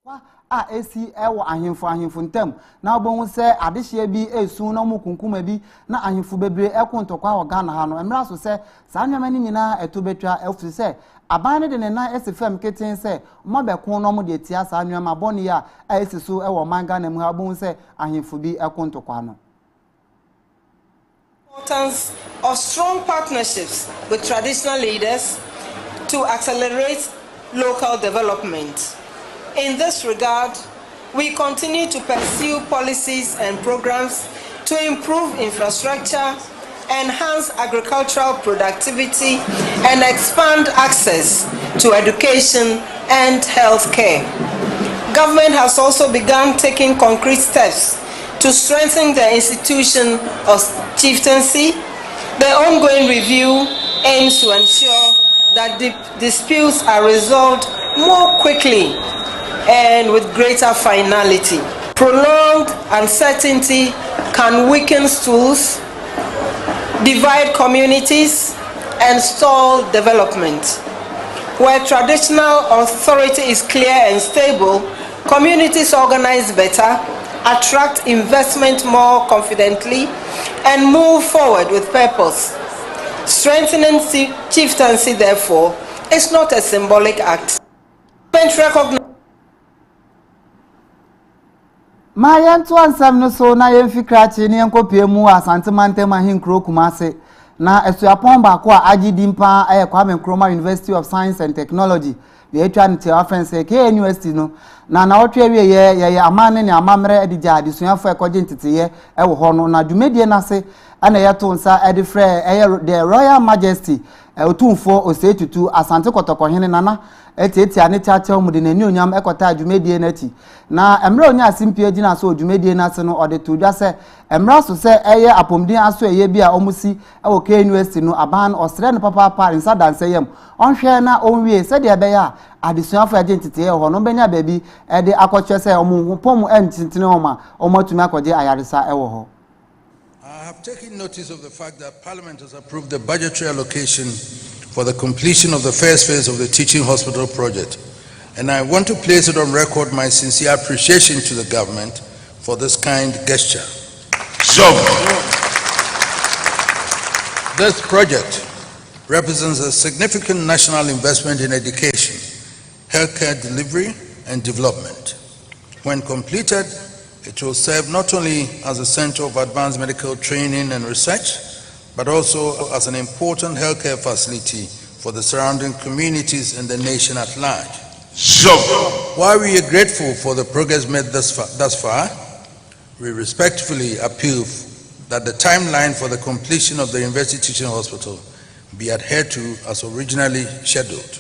a esi ewo ahemfo ntem na obon se adehye bi esu na mu kunkuma bi na ahemfo bebre ekontokwa wo Ghana ha no emra so se saa nyama ni nyina etobetwa efu se aban ne de ne na esefam keten se mo bekon no mo de tia saa nyama boni a esi so ewo man Ghana mu ha obon se ahemfo bi ekontokwa no. Importance of strong partnerships with traditional leaders to accelerate local development. In this regard, we continue to pursue policies and programs to improve infrastructure, enhance agricultural productivity, and expand access to education and health care. Government has also begun taking concrete steps to strengthen the institution of chieftaincy. The ongoing review aims to ensure that disputes are resolved more quickly and with greater finality. Prolonged uncertainty can weaken schools, divide communities, and stall development. Where traditional authority is clear and stable, communities organize better, attract investment more confidently, and move forward with purpose. Strengthening chieftaincy, therefore, is not a symbolic act. Mayan to ansam no so na yemfi krachi ne enkopie mu asante mantem ahinkro kumase na esuapon ba ko agidi mpa Kwame Nkrumah University of Science and Technology we etwa nte offense ke university no na wotwe wie ye amane ne amamre edija adisuafo ekoje ntiteye ewo ho no na dwumedie na se ana yeto nsa edifre the Royal Majesty otumfo osetutu asante kotokohene nana eti ane chacha mu de nani onyam ekota adwumedie na ti na emre onya asimpie gina so adwumedie na se no ode tudwa se emra so se apomdin aso bia omusi ewo ke university no aban osre no papa insa danse yam onhwe na onwie se de be ya adisuafo agentite ho no benya baby de akotwe se omuhopom entintine oma omatumi akoje ayaresa ewo ho. I have taken notice of the fact that Parliament has approved the budgetary allocation for the completion of the first phase of the teaching hospital project, and I want to place it on record my sincere appreciation to the government for this kind gesture. This project represents a significant national investment in education, healthcare delivery, and development. When completed, it will serve not only as a center of advanced medical training and research, but also as an important healthcare facility for the surrounding communities and the nation at large. While we are grateful for the progress made thus far, we respectfully appeal that the timeline for the completion of the University Teaching Hospital be adhered to as originally scheduled.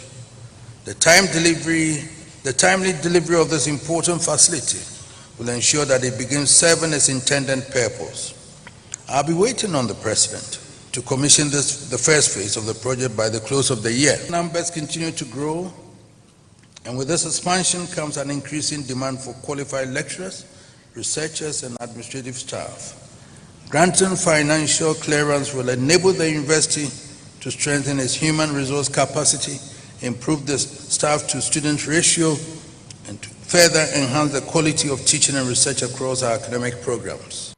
The timely delivery of this important facility will ensure that it begins serving its intended purpose. I'll be waiting on the President to commission the first phase of the project by the close of the year. Numbers continue to grow, and with this expansion comes an increasing demand for qualified lecturers, researchers, and administrative staff. Granting financial clearance will enable the university to strengthen its human resource capacity, improve the staff-to-student ratio, and to further enhance the quality of teaching and research across our academic programs.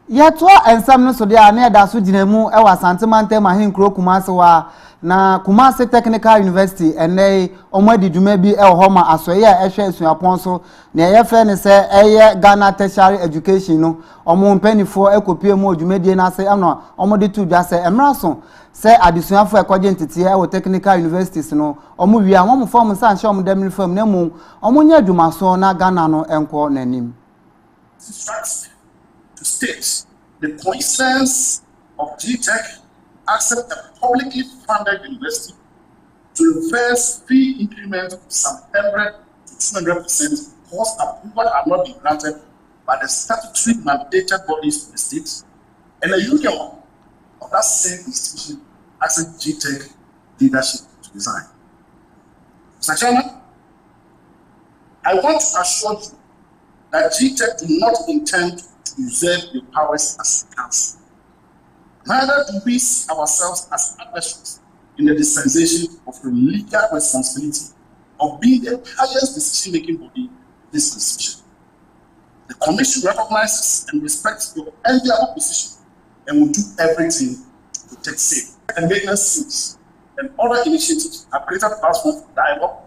Yetwa ensam no so de ane da so ginemu e wa santemante mahinkro Kumase wa na Kumase Technical University ene omadi dwuma bi e ho ma asoye a ehwe asuapon so na ye ne se Ghana Tertiary Education no omo mpanifo ekopie mu dwumadie na se ano omo de tu dwa se emraso se adisuafo ekoje ntete e wo Technical Universities no omo wi a omo form san hye omo demri fam na mu omo nya dwuma so na Ghana no enko nanim. To state the concerns of GTech accept a publicly funded university to reverse fee increment of some 100 to 200% course approval are not being granted by the statutory mandated bodies of the state, and a union of that same institution asking GTech leadership to resign. Mr. Chairman, I want to assure you that GTech do not intend to usurp your powers as council. Neither do we see ourselves as adversaries in the dispensation of the legal responsibility of being the highest decision-making body in this institution. The Commission recognizes and respects your enviable position and will do everything to protect safe and maintenance schemes and other initiatives that create a platform for dialogue,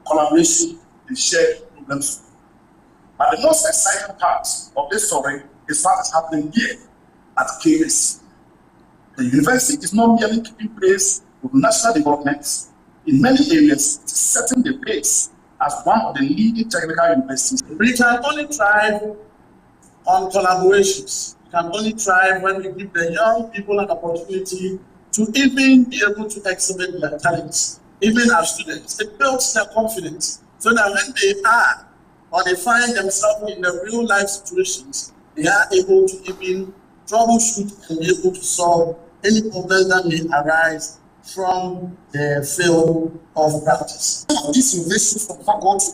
collaboration, and shared problems. But the most exciting part of this story is what is happening here at KS. The university is not merely keeping pace with national developments. In many areas, it is setting the pace as one of the leading technical universities. We can only thrive on collaborations. We can only thrive when we give the young people an opportunity to even be able to exhibit their talents, even as students. It builds their confidence so that when they are or they find themselves in the real life situations, they are able to even troubleshoot and be able to solve any problems that may arise from the field of practice. This university from faculty,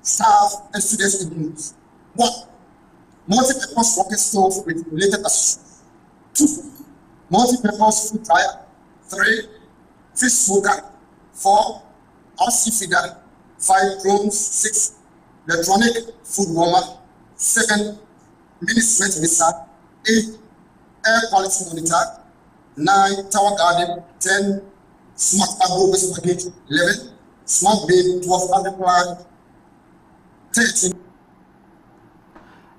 staff, and students in use. 1. Multi-purpose rocket stove with related accessories. 2. Multi-purpose food dryer. 3. Fish smoker. 4. RC feeder. 5. Drones. 6. Electronic food warmer. 7. Mini cement mixer. 8. Air quality monitor. 9. Tower garden. 10. Smart agro-based package. 11. Smart bin. 12. Underplan. 13.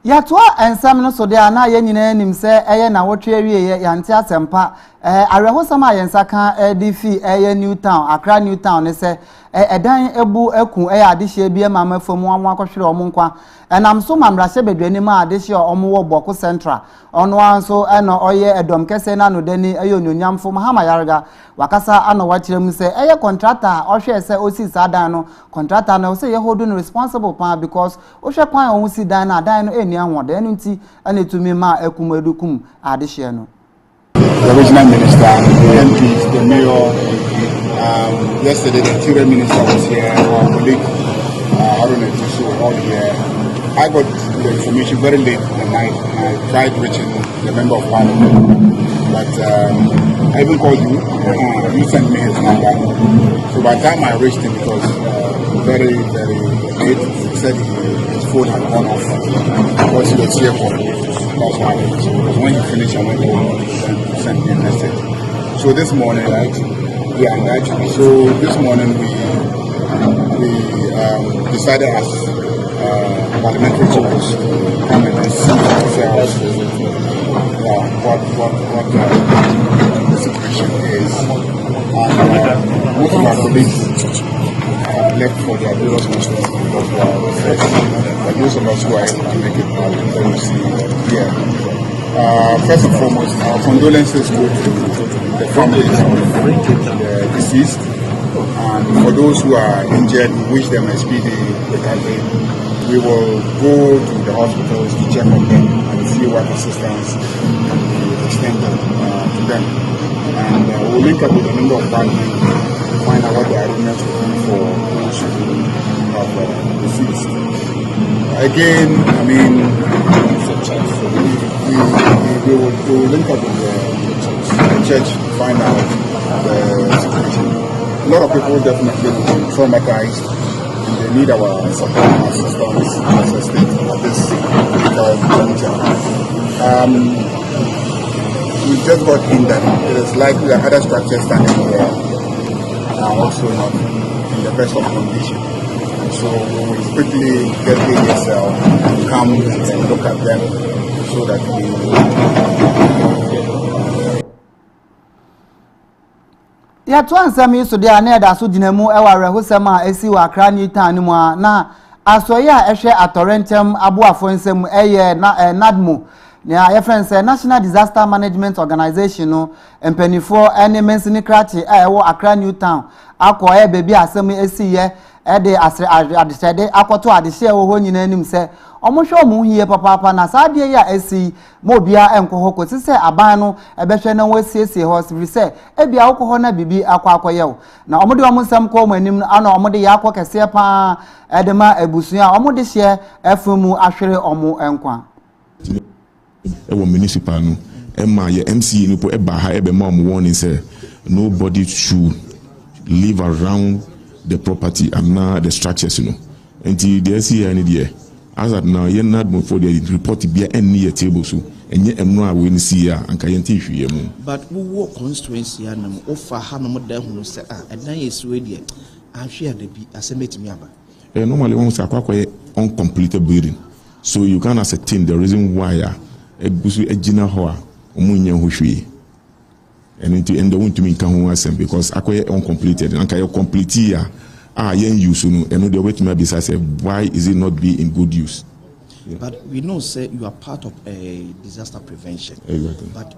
Yatwa ensam no so de ana ye nyina nim se eye na wotwe awie ye yante asempa arehosama yensa kan di fi eye Newtown Accra Newtown ne se edan ebu eku adehye bia mama fomu amu akohwere omunkwa enam so mamrahye bedwane ma adehye omu wo Boko Central ono anso eno oye edom kese na no dani onyonyamfo Mahama Yarga wakasa ano wachirem se eye contractor ohwe se osi sadan no contractor na se ye hold no responsible pa because ohwe kwan ohun si dan na dan no eni anwo dan nti anetumi ma ekum edukum adehye no. The regional minister, the MPs, the mayor, yesterday the interior minister was here, our colleague Harun and Tisu all here. I got the information very late in the night and I tried reaching the member of parliament, but I even called you, you sent me his number. So by the time I reached him, it was very late. He said his phone had gone off because he was here for me. That's why because when he finished, I went home and sent me a message. So this morning, right? Yeah, actually. So this morning we decided as parliamentary members to come and see ourselves what the situation is. And most of our colleagues left for their various missions because they are refreshed. But those of us who are able to make it out, then you see here. First and foremost, our condolences go to the families of the deceased. And for those who are injured, we wish them a speedy recovery. We will go to the hospitals to check on them and see what assistance can be extended to them. And we'll link up with a number of parliament to find out what the arrangements will be for those who have deceased. Again, I mean, we will link up with the church to find out the situation. A lot of people definitely traumatized and they need our support and assistance as a state at this juncture. We just got in that it is likely that other structures standing here are also not in the best of condition. So we will quickly get ASL and come and look at them so that we ya to ansam yiso de ana da so dinamu eware hosema esi wa Accra Newtown mu na asoye a ehwe atorentem aboafo nsem eye na nadmo na ye friends National Disaster Management Organization no empanifo ene mensini krati ewo Accra Newtown akoye bebi asem esi ye ede asre adisede akoto adihye wo ho nyina anim se omohwe omuhiye papa na saade ya esi mobia enkoho kosi se aban no ebehwe na wasiesie hospital se ebia akoho na bibi akwakoye na omode omsam ko manim ana omode ya akokese pa edema ebusu a omode hye afumu ahwere omo enkwa municipal no Emma ye MC no po eba ha ebe mom warning say nobody should live around the property and now the structures, you know. Until they see any there. As at now, you're not for the report to be any table so and yet I'm not going to see ya and can teach you. But who walk constituency and offer Hanamo who say, and now is ready. I'm sure they be as a meeting. Normally, once I quite uncompleted building, so you can ascertain the reason why a busu a jina hoa umunya hushui. And into end the one to me can because I quite uncompleted and I complete here. Yen use and the way to maybe say why is it not be in good use? Yeah. But we know say you are part of a disaster prevention. Exactly. But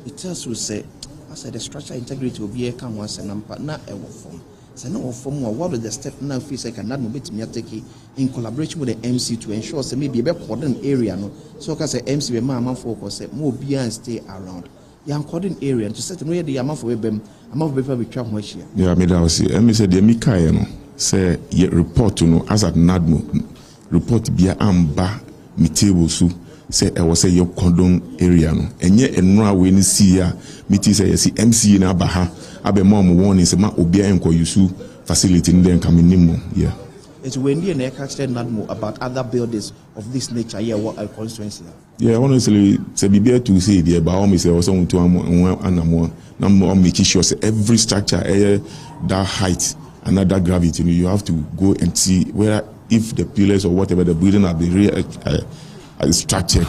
it tells you say I said the structural integrity will be a can once and not a form. So no form or what is the step now feels like another bit me take in collaboration with the MC to ensure say maybe a better coordinated area no so can say MC be man focus say more be and stay around. Young coordinated area to set where the amount for them amount of people we travel here. Yeah, me that say me say the Mikael no say ye report no as at NADMO report be amba mi table so say I was say your condom area no enye enura we ni see ya me ti say yes MC na ba ha abe mom warning say ma obi enko yusu facility in den come nimo. Yeah. It's when the catch NADMO about other buildings of this nature here what I constituency. Yeah, honestly, say be better to say there, but me say also to I'm making sure say every structure, that height and that gravity, you have to go and see whether if the pillars or whatever the building have been structured.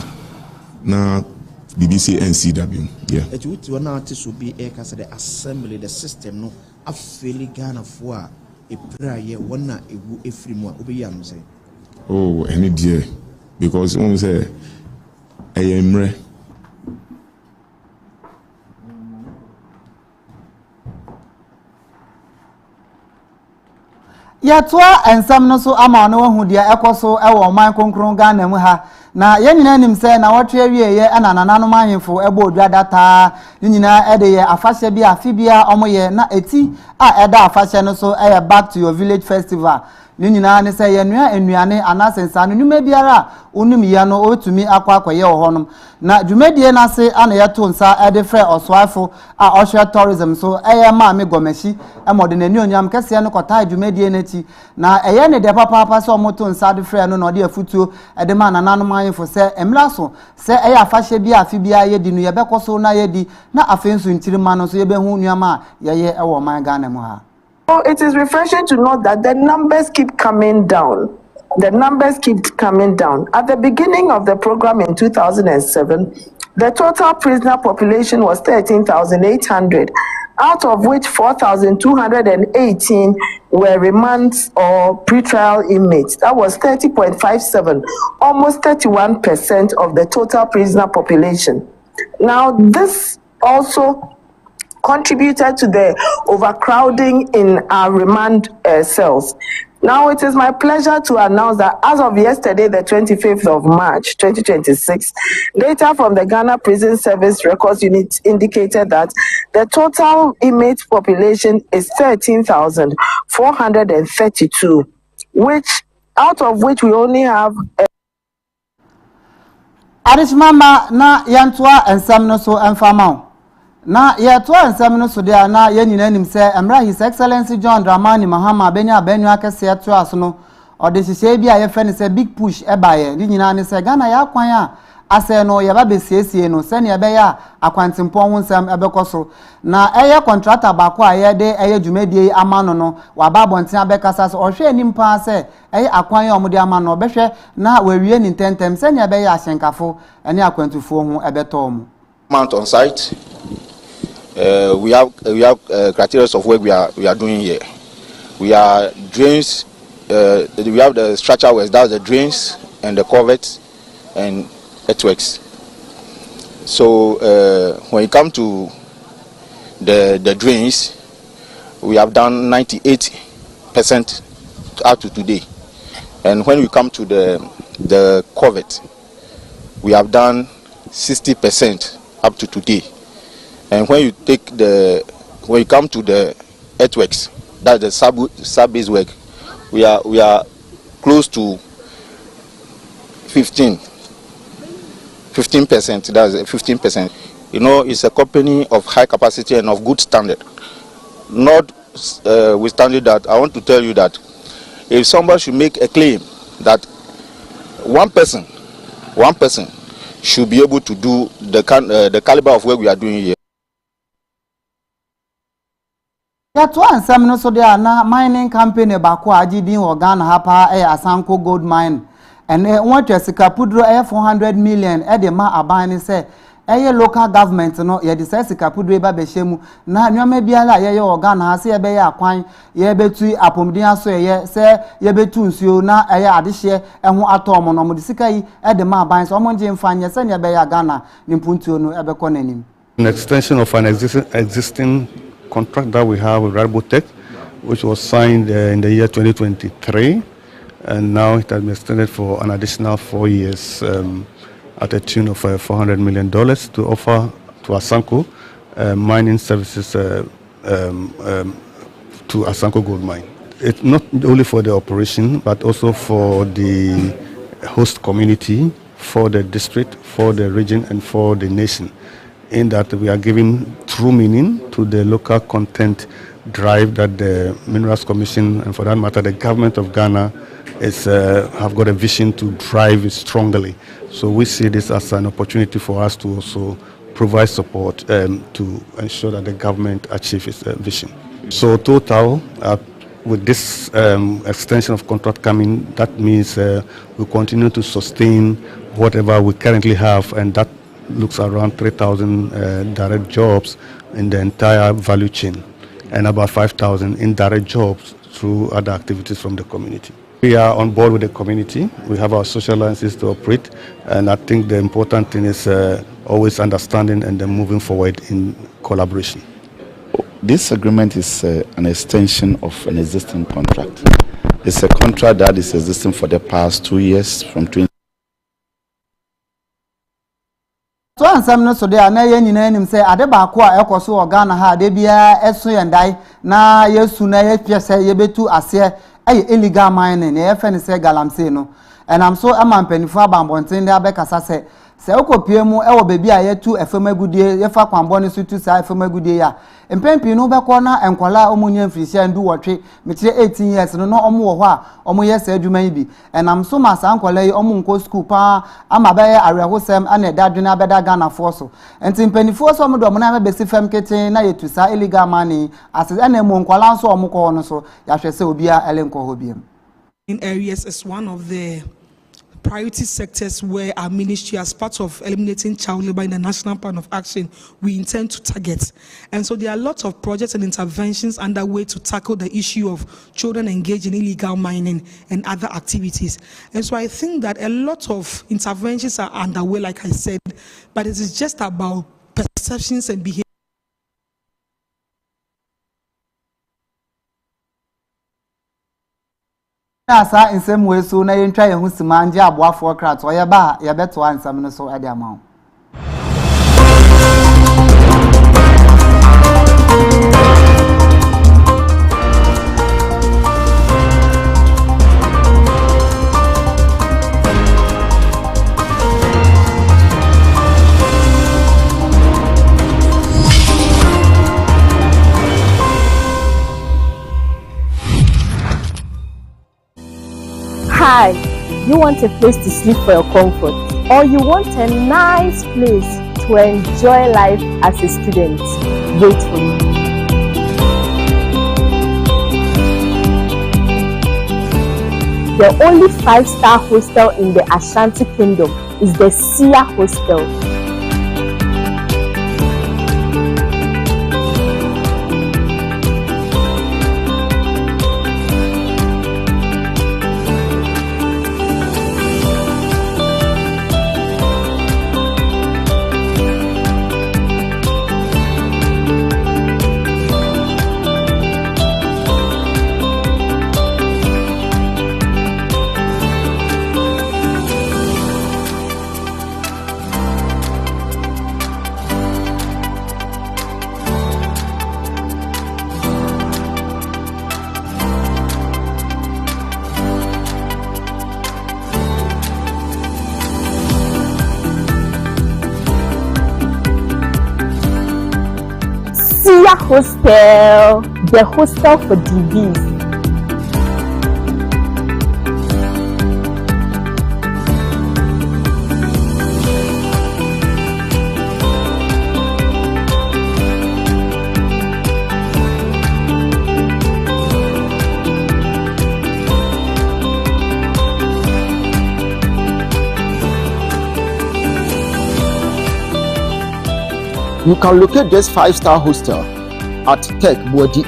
Now, BBC and CW, yeah. It would one artist will be the assembly, the system, no, a fairly Ghana for a prayer, one a free more, say. Oh, any dear, because when we say, I am re. Yatwa ensam no so ama no hu dia ekoso e wo man konkron Ghana mu ha na ye nyina nim se na wotwe wie ye ana nananom ahemfo ebo odwa data nyina ede ye afahye bia afibia omoye na eti a eda afahye no so e back to your village festival nyina ne se ye nua enuane anasensa no nyuma biara onim ye no otumi akwakoye wo honom na dwumadie na se ana ye to nsa ede frɛ oswafo a ohwe tourism so eye ma me gomeshi emode nani onyam kese no kota dwumadie na ti na eye ne de papa so moto nsa de frɛ no na ode afutuo ede ma nananom ayefo se emla so se eye afahye bia afibia ye di no ye bekoso na ye di na afensu ntirima no so ye behu nuama ye ewo man Ghana mu ha. So it is refreshing to note that the numbers keep coming down. The numbers keep coming down. At the beginning of the program in 2007, the total prisoner population was 13,800, out of which 4,218 were remand or pretrial inmates. That was 30.57, almost 31% of the total prisoner population. Now, this also contributed to the overcrowding in our remand cells. Now it is my pleasure to announce that as of yesterday, the 25th of March, 2026, data from the Ghana Prison Service Records Unit indicated that the total inmate population is 13,432, out of which we only have Arishmama na yantwa ensam no so enfamao. Na yeto ensam no so dia na yenina nim se emra His Excellency John Dramani Mahama benya benyu akese yeto aso no ode hihye bia ye fe ne se big push ebaye ni nyina ne se Ghana ya kwan a ase no ye ba besiesie no se ne ebe ya akwantimpon ho nsam ebekoso na eye contractor ba kwa ye de eye dwumadie amano no wa ba bonten abekasa so ohwe anim pa se eye akwan ya omode amano obehwe na wawie ni tentem se ne ebe ya ahyenkafo ene akwantufo ho ebeto omo mount on site. We have criteria of work we are doing here. We are drains. We have the structure works. That's the drains and the culverts and earthworks. So when it comes to the drains, we have done 98% up to today. And when we come to the culvert, we have done 60% up to today. And when you come to the earthworks, that's the sub-base work, we are close to 15%. That's 15%. You know, it's a company of high capacity and of good standard. Notwithstanding that, I want to tell you that if somebody should make a claim that one person should be able to do the caliber of work we are doing here. That one, some no so there na mining company baako agidin organ hapa Asanko gold mine and want to sikapudro 400 million the ma aban say local government no ye de say sikapudro ba be hyemu na nyoma biala ye organ ha se ye be ya kwan ye betu apomdin aso ye say ye betu nsuo na adehye ho atom no mo de sika yi the ma aban so mo nje mfanye se ne be ya Ghana ni mpuntuo no ebekọ nanim. An extension of an existing contract that we have with Rabotech, which was signed in the year 2023, and now it has been extended for an additional 4 years at a tune of $400 million to offer to Asanko mining services to Asanko Gold Mine. It's not only for the operation, but also for the host community, for the district, for the region, and for the nation. In that we are giving true meaning to the local content drive that the Minerals Commission, and for that matter the government of Ghana, have got a vision to drive it strongly. So we see this as an opportunity for us to also provide support to ensure that the government achieves its vision. So total, with this extension of contract coming, that means we continue to sustain whatever we currently have, and that looks around 3,000 direct jobs in the entire value chain and about 5,000 indirect jobs through other activities from the community. We are on board with the community. We have our social alliances to operate, and I think the important thing is always understanding and then moving forward in collaboration. This agreement is an extension of an existing contract. It's a contract that is existing for the past 2 years from 20. So ansam no so de na ye nyina nim say ade baako a ekoso organ ha de bia eso yendai na yesu na ye pese ye betu ase illegal mining na ye fe ne say galamsey no enam so amampanifo abambonten de abekasa se okopie mu wo bebi a yetu efemagudie ye fa kwambo ne so tu sa efemagudie ya empempi no bekọ na enkwala omunya mfirisia ndu wotwe metire 18 years no omu wo ho a omu ye sa adwuma yi bi enam so ma sa nkwala yi omu nko school pa ama be arehosem ana dadwena abeda Ghana force enti mpanifo so omu do omu na besi fam kete na yetu sa illegal money ase ana mu nkwala so omu ko no so ya hwese obi a elenko ho biem. In areas is one of the priority sectors where our ministry, as part of eliminating child labor in the national plan of action, we intend to target. And so there are lots of projects and interventions underway to tackle the issue of children engaged in illegal mining and other activities. And so I think that a lot of interventions are underway, like I said, but it is just about perceptions and behavior. Asa in some way so na yentwa ye hu simanje aboafo krat oye ba ye beto ansam no so ade ama. Hi, you want a place to sleep for your comfort, or you want a nice place to enjoy life as a student? Wait for me. The only 5-star hostel in the Ashanti Kingdom is the Sia Hostel. Sia Hostel, the hostel for DBs. You can locate this 5-star hostel at Tech Buadi.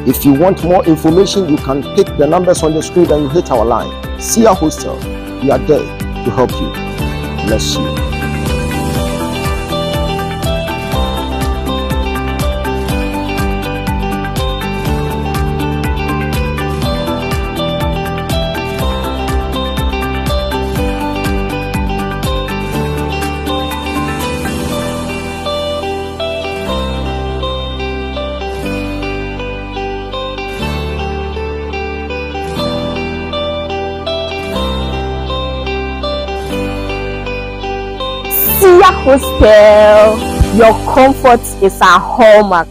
If you want more information, you can pick the numbers on the screen and you hit our line. Sia Hostel, we are there to help you. Bless you. Sia Hostel, your comfort is our hallmark.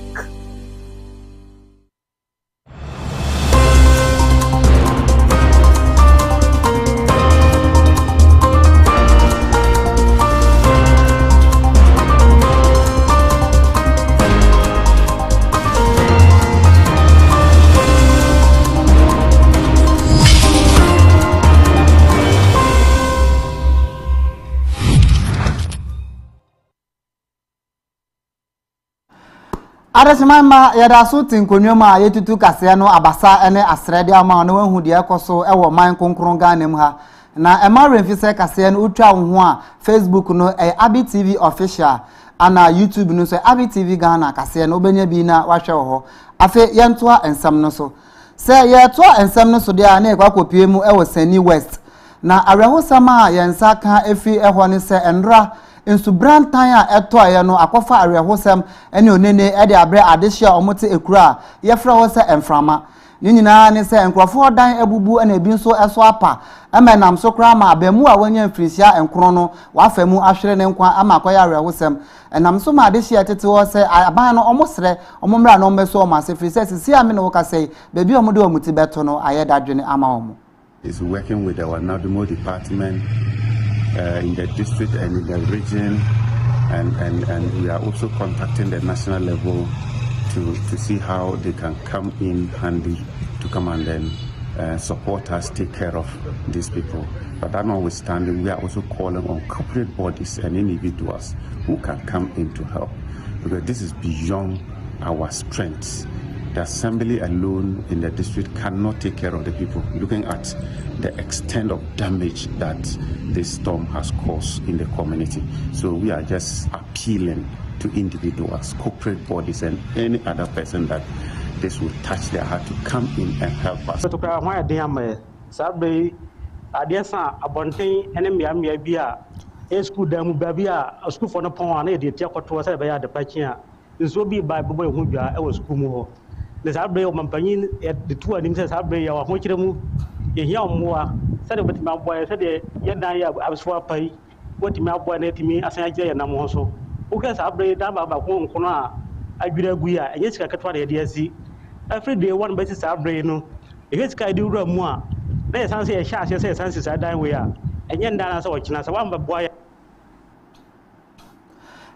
Adesimama yada so tinkonwoma yetutu kase no abasa ene asrede ama no wahu de ekoso ewo man konkron Ghana mu ha na ema remfise kase no utwa wo a Facebook no Aby TV official ana YouTube no so Aby TV Ghana kase no obenya bi na wahwe ho afi yentoa ensam no so se yetoa ensam no so de a na ekwakopie mu ewo Sani West na arehosama yensa ka efi eho ne se enra Insu brantan a eto aye no akofa arehosem ene onene e de abre adehia omote ekura ye fra ho se emframa ni nyina ne se enkrofo dan ebubu na ebi nso eso apa emenam so kra ma abamu a wanya mfirisia enkro no wafamu ahwere ne nkwa ama akoya arehosem enam so ma adehia tete ho se aban no omosre omomra no mbeso o ma se frisia sisi ame no ka sei bebi omode omuti beto no aye dadwene ama omo is working with our Nadumo department in the district and in the region, and we are also contacting the national level to see how they can come in handy to come and then support us, take care of these people. But that notwithstanding, we are also calling on corporate bodies and individuals who can come in to help, because this is beyond our strengths. The assembly alone in the district cannot take care of the people, looking at the extent of damage that this storm has caused in the community. So we are just appealing to individuals, corporate bodies, and any other person that this will touch their heart to come in and help us. The Sabre of Mampany at the two animals Sabre or Hochemu, a young moa, said about my boy, said the Yadaya Abswa pay, what my boy let me as I say, and I'm also. Who can Sabre down about home corner? I agree, and yes, I can try the DSC. Every day, one basis Sabre, no. If it's Kai do more, there's a shot, you say, senses I die we are. And yet, Dana saw China, so one boy.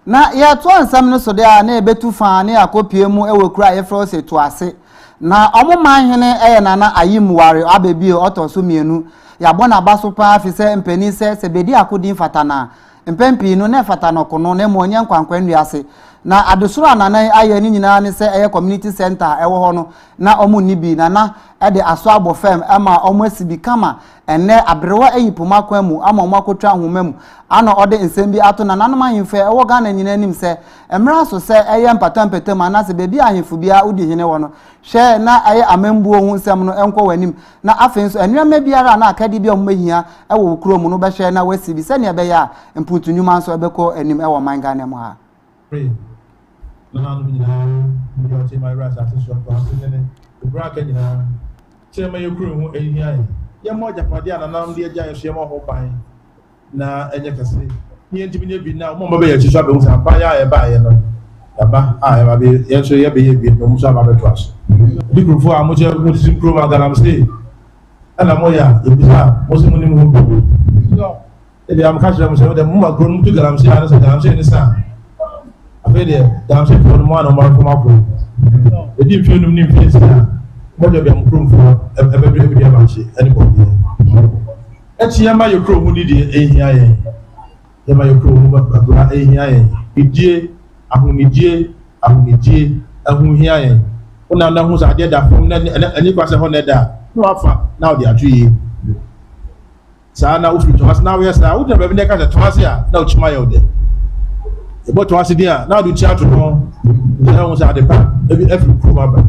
Na ya to ansam no so de a na ebetu fa na akopie mu ewokura ye fro se to ase na omoman hene eye nana ayimuware abebi otoso mienu ya bona baso pa fi se mpeni se bedi akodin fatana mpempi no na fatana kono na mo nya nkwankwandu ase na adosoro ananan aye ni nyina ne se eye community center ewo ho no na omo ni bi na de aso abofem ama omo asibi kama enne abrewa eyipoma kwamu ama omo akotwa ahomam ana ode nsembi ato na nanom ahemfe ewo Ghana nyina nim se emra so se eye mpatampete na se bebi ahemfu bia odi hene wo no hwe na eye amambuo hu nsem no enko wanim na afen so enwema biara na akadi bia omo hia ewo kuro mu no be hwe na wasibi se ne be ya mputu nyuma so ebeko anim ewo man Ghana mu ha my rights as the bracket Chema Yukuru, a more Japadian and now the giant Shema Hopai. Na Ejakasi. Here to be now, Mobile Chishabos and Paya by Aba eba be yenso ye be bi no musa ba beto aso bi kurufo a mo je mo tin pro ma galam say ana mo ya e bisa mo se mo ni mo do e be am ka shira mo se de mo ma gro mu tu galam say ana sa galam say ni sa afi de galam say for mo ana mo ko ma ko e di fi num ni fi sa mo de be am kro mfo e be bi ma chi ani ko bi e ti ya ma yo kro mu ni de e hia ye ya ma yo kro mu ba e hia ye idie ahunidie ahuhia yen una na hu sa de da fom na ani kwase ho na da no afa na o de atu yi sa na ufiri to has na we sa u de be ne ka se to has ya na o chima yo de e bo to has dia na o du tia to no de hu sa de pa e bi every kuma ba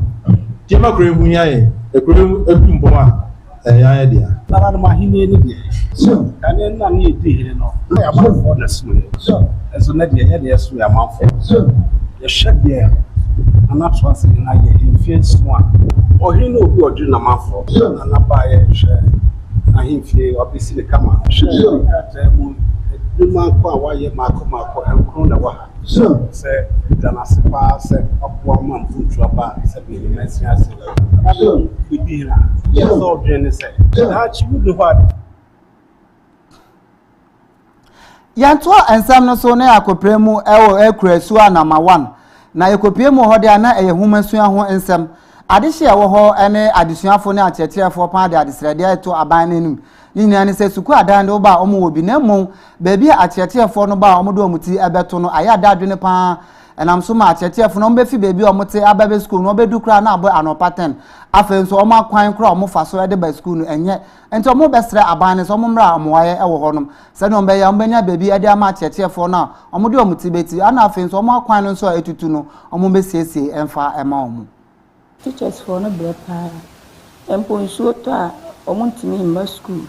je ma kure huhia yen e kure etu mbo a ya ya dia na ma hini ni de so ane na ni e de no ya ma for na so so na de ya de so ya ma for the shed there and that's what's in na ye influence one or he no be odu na ma for na ba ye share na himfie obisi the camera share that mu ma kwa wa ye ma ko enkro na wa say dana sepa say akwa ma mfuntu aba say be ni mesi ase we be na so dwen say that chi would what yanto ensam no so na akopremu ewo ekurasu anama 1 na ekopiemu ho de ana eye humasua ho ensam adehye ewo ho ene adesuafo ne achecherefo pa de adesrede eto aban nenum nyina ne se suku adan de oba omo obi na mu baabi achecherefo no ba omo do omuti ebeto no aya dadwene pa enam so ma achecherefo no mbefi baabi omote ababe school no obedu kra na abo anopaten afen so omo akwan kra omo fa so de ba school no enye ento omo besre aban ne so omo mra amoaye ewo honom se no mbe ya ombenya baabi ade ama achecherefo na omo de omuti beti ana afen so omo akwan no so etutu no omo besiesie emfa ema omo teachers for no brepa empo nsuo to a omo ntimi mba school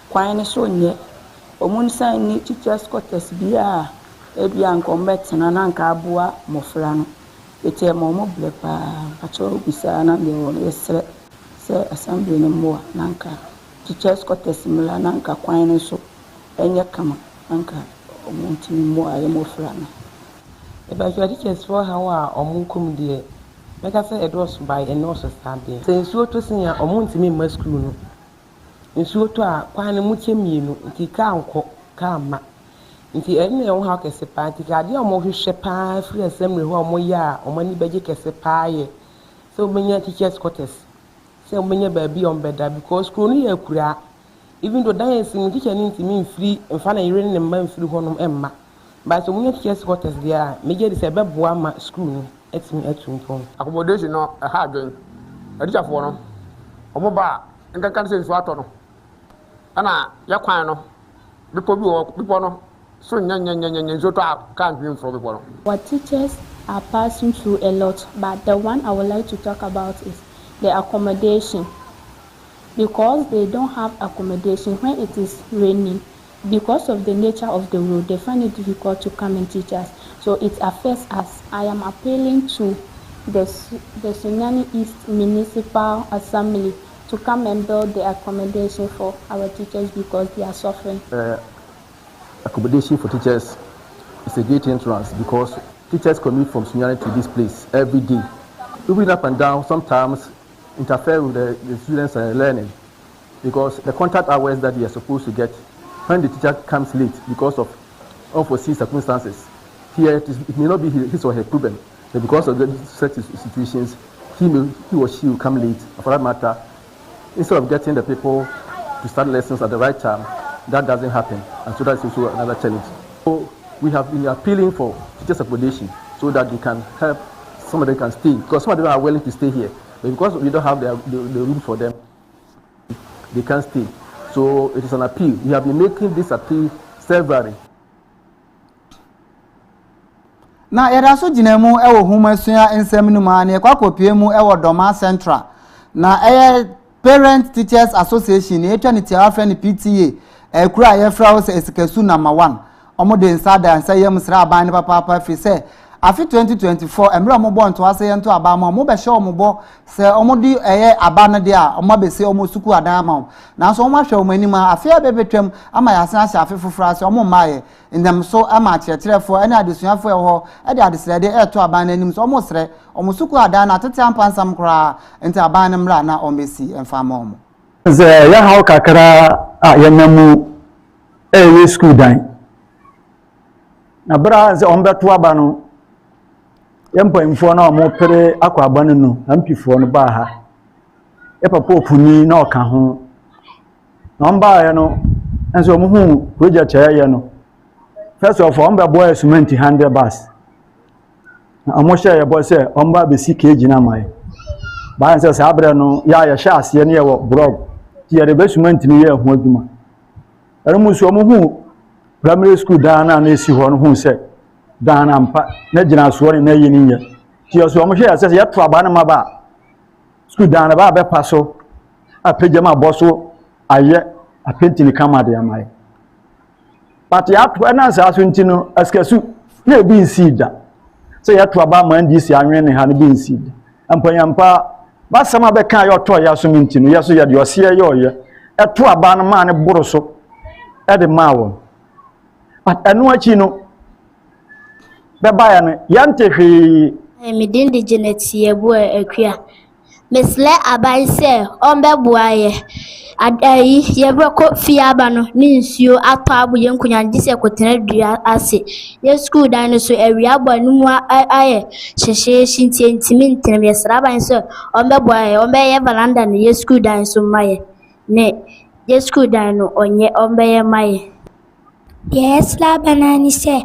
kwan ne so nye omo nsan ni teachers quarters bia ebi ankombe tena na nka aboa mofra no ete ma omo brepa acho bisa na de won yesre se assembly no mo na nka teachers quarters mla na nka kwan ne so enye kama nka omo ntimi mo aye mofra no eba teachers for how a omo nkum de meka say edos by enough sabe se nsuo to sin ya omo ntimi ma school no nsuo to a kwan ne mu chemienu nti ka anko ka ma nti ene yo ha kese pa nti ka de omo hwehwe pa free assembly ho omo ya omo ni beje kese pa ye so menya teachers quarters so menya ba bi on beda because school no ya kura even though dance ni teacher ni ntimi free mfa na yire ne ma free ho no emma but so menya teachers quarters there meje de se beboa ma school no etimi etuntom accommodation no ha adwen edichafo no omo ba nkankan se nso ato no ana ya kwan no bipo bi wo bipo no so nyanyanyanyan so to can't be from bipo no. What teachers are passing through a lot, but the one I would like to talk about is the accommodation, because they don't have accommodation when it is raining. Because of the nature of the road, they find it difficult to come and teach us. So it affects us. I am appealing to the Sunyani East Municipal Assembly to come and build the accommodation for our teachers because they are suffering. Accommodation for teachers is a gate entrance because teachers commute from Sunyani to this place every day. Moving up and down sometimes interfere with the students' learning because the contact hours that they are supposed to get when the teacher comes late because of unforeseen circumstances. Here it may not be his or her problem, but because of such situations, he or she will come late. For that matter, instead of getting the people to start lessons at the right time, that doesn't happen, and so that's also another challenge. So we have been appealing for teachers' accommodation so that they can help, some of them can stay, because some of them are willing to stay here, but because we don't have the room for them, they can't stay. So it is an appeal. We have been making this appeal severally. Na yada so jinemu ewo humasua ensem no ma na kwakopiemu ewo Doma Central na Parent Teachers Association etwa ne tia afre PTA ekura ye fra wo se esikasu number 1 omo de nsada nsa yem sra aban ne papa fi se afi 2024 emre omo bo nto ase yento aba ma omo be hye omo bo se omo di eye aba no de a omo be se omo suku adan ma na so omo hwe omo anima afi abebetwam ama yasen ase afi foforo ase omo maaye ndem so ama kyerekyerefo ene adesuafo eho e de adesrede e to aba na anim so omo sre omo suku adan na tete ampansam kra enti aba na mra na omesi emfama omo ze ya hawo kakra a yenamu e school dan na bra ze ombeto aba no yempanyimfo na omo pere akwa aba no ampifo no ba ha e papa opuni na oka ho na omba ya no enso omo hu project ya no first of all omba boy cement 100 bars na omo share ya boy say omba be kg na mai ba enso sa abre no ya sha ase ne ye wo blog ti ya be cement ni ye ho aduma ero musu omo hu primary school dana na esi ho no hu say dana mpa na gina so ne na yini nya ti oso omo hwe ase ya to aba na maba school dana ba be paso apejama boso aye apenti ni kama de amai but ya to na sa so ntino askasu na bi nsida so ya to aba ma ndi si anwe ne ha ne bi nsida ampanyampa ba sama be kan yo to ya so ntino ya so ya de ose ye yo ye e to aba na ma ne boro so e de ma wo but anu achi no beba ya no yante hwe me din de genetiye bo akua mesle abanse ombeboaye adai yebroko fiaba no ni nsuo ato abo yenkunya dise kotena dua ase ye school dan so awia bo anu aye hyehye shintie ntimi ntene yesra abanse ombeboaye ombeye valanda ne ye school dan so maye ne ye school dan no onye ombeye maye. Yes, la banana say,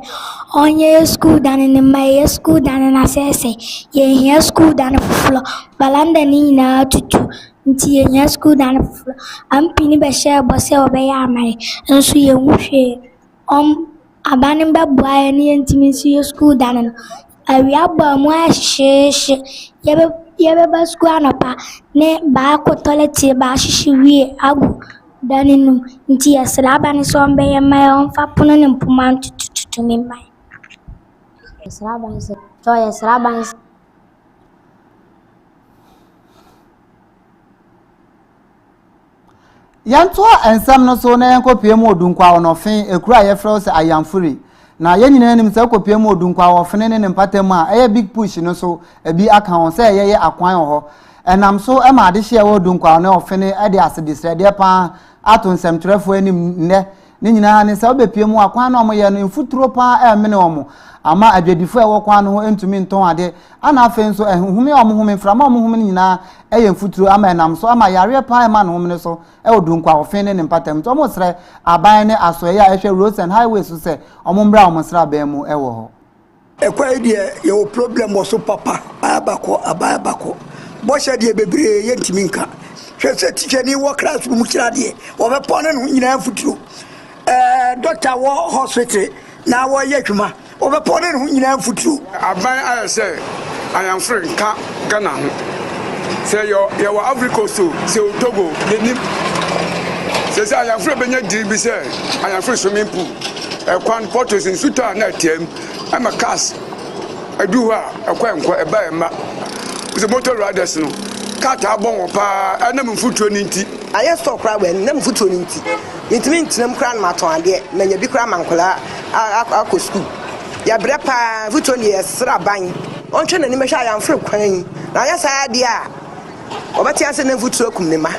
on your school down in my school down in assessing. Ye school down the floor, Balanda Nina to your school down the floor. I'm pinning by share, but say obey my and so you wish abandoning by boy and intimacy your school down. I will have more shish. Yabba squanapa, ne back or toilet, bash we agu. Daninu nti yasraba ni so mbe ye mai on fa puno ni mpuma tutu mi mai yasraba ni to yasraba ni yanto ensam no so na yankopie mu odunkwa onofin ekura ye frɛ se ayamfuri na ye nyina nim se kopie mu odunkwa ofin ne mpatam a eye big push no so ebi aka on se ye akwan ho enam so e ma de hye wo odunkwa na ofin e de asedisre de pa ato nsem trefo anim ne nyina ne se obepie mu akwan na omoye no mfuturo pa e mene omo ama adwadifo e wo kwan no entumi nton ade ana afen so ehumi omohumi frama omohumi nyina eye mfuturo ama enam so ama yare pa e ma no humi so e odunkwa ofin ne mpatam to omo sre aban ne asoye ya ehwe roads and highways so se omo mbra omo sra ba mu e wo ho ekwai de ye problem wo so papa abako bo she de bebre ye ntimi nka hwese tiche ni wo class mu kira de wo be pone no nyina futuro doctor wo hospital na wo ye twuma wo be pone no nyina futuro aban ayese ayam free nka Ghana ho say yo wo Africa so say Togo ni say ayam free benya di bi say ayam free swimming pool kwan portos in suta na tem ama cars adu ha ekwa eba ema the motor riders no kata abon pa anam mfutuo ni nti aye store kra we nam mfutuo ni nti ntimi ntinam kra na maton ade manya bi kra mankola akọ school ya bre pa mfutuo ni esra ban ontwe na ni mehwa ya mfre kwan na ya sa ade a obati ase na mfutuo kum ne ma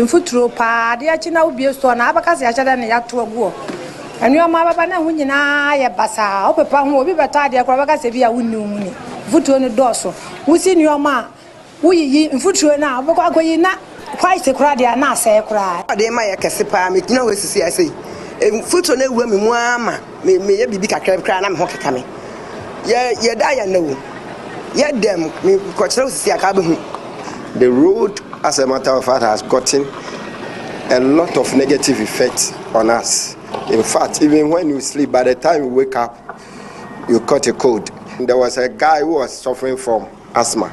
mfutuo pa ade a china obi store na abaka se ya chada na ya to aguo anu ma baba na hu nyina ya basa opepa hu obi beta ade kra baka se bi ya wunni umuni mfutuo ni doso wusi ni oma wuyi mfutuo na obako akoyi na kwaite kura dia na ase kura ade ma ya kese pa metina wesisi ase mfutuo na ewu mu ama me ye bibi kakra kra na me ho keka me ye da ya na wo ye dem me ko kire wesisi aka behu. The road as a matter of fact has gotten a lot of negative effects on us. In fact, even when you sleep, by the time you wake up you caught a cold. There was a guy who was suffering from asthma,